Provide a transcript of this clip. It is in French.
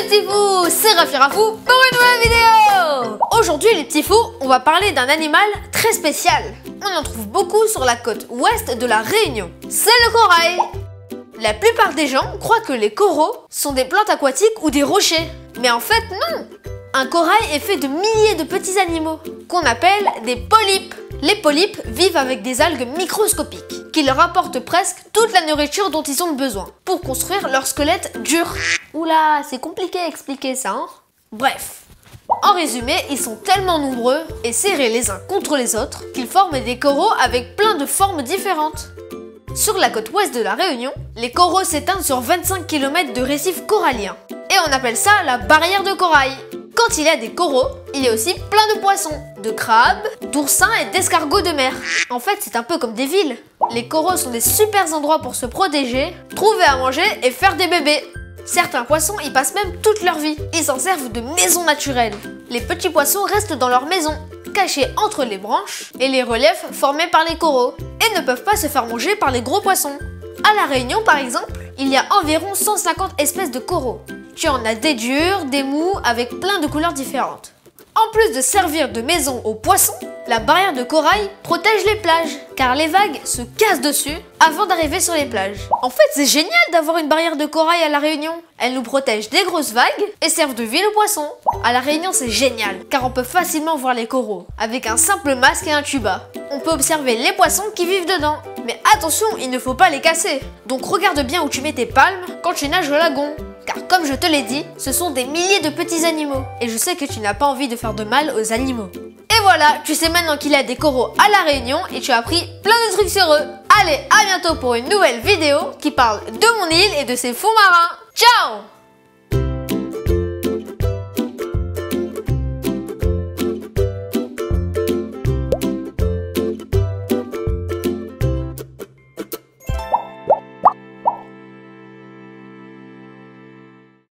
les petits fous, c'est Rafi Rafou pour une nouvelle vidéo. Aujourd'hui les petits fous, on va parler d'un animal très spécial. On en trouve beaucoup sur la côte ouest de la Réunion. C'est le corail. La plupart des gens croient que les coraux sont des plantes aquatiques ou des rochers. Mais en fait non. Un corail est fait de milliers de petits animaux qu'on appelle des polypes. Les polypes vivent avec des algues microscopiques qui leur apportent presque toute la nourriture dont ils ont besoin pour construire leur squelette dur. Oula, c'est compliqué à expliquer ça, hein? Bref. En résumé, ils sont tellement nombreux et serrés les uns contre les autres qu'ils forment des coraux avec plein de formes différentes. Sur la côte ouest de la Réunion, les coraux s'étendent sur 25 km de récifs coralliens. Et on appelle ça la barrière de corail. Quand il y a des coraux, il y a aussi plein de poissons, de crabes, d'oursins et d'escargots de mer. En fait, c'est un peu comme des villes. Les coraux sont des super endroits pour se protéger, trouver à manger et faire des bébés. Certains poissons y passent même toute leur vie. Ils s'en servent de maison naturelle. Les petits poissons restent dans leur maison, cachés entre les branches et les reliefs formés par les coraux, et ne peuvent pas se faire manger par les gros poissons. À La Réunion, par exemple, il y a environ 150 espèces de coraux. Tu en as des durs, des mous, avec plein de couleurs différentes. En plus de servir de maison aux poissons, la barrière de corail protège les plages, car les vagues se cassent dessus avant d'arriver sur les plages. En fait, c'est génial d'avoir une barrière de corail à La Réunion. Elle nous protège des grosses vagues et servent de ville aux poissons. À La Réunion, c'est génial, car on peut facilement voir les coraux, avec un simple masque et un tuba. On peut observer les poissons qui vivent dedans. Mais attention, il ne faut pas les casser. Donc regarde bien où tu mets tes palmes quand tu nages au lagon. Car comme je te l'ai dit, ce sont des milliers de petits animaux. Et je sais que tu n'as pas envie de faire de mal aux animaux. Et voilà, tu sais maintenant qu'il y a des coraux à La Réunion et tu as appris plein de trucs sur eux. Allez, à bientôt pour une nouvelle vidéo qui parle de mon île et de ses fonds marins. Ciao!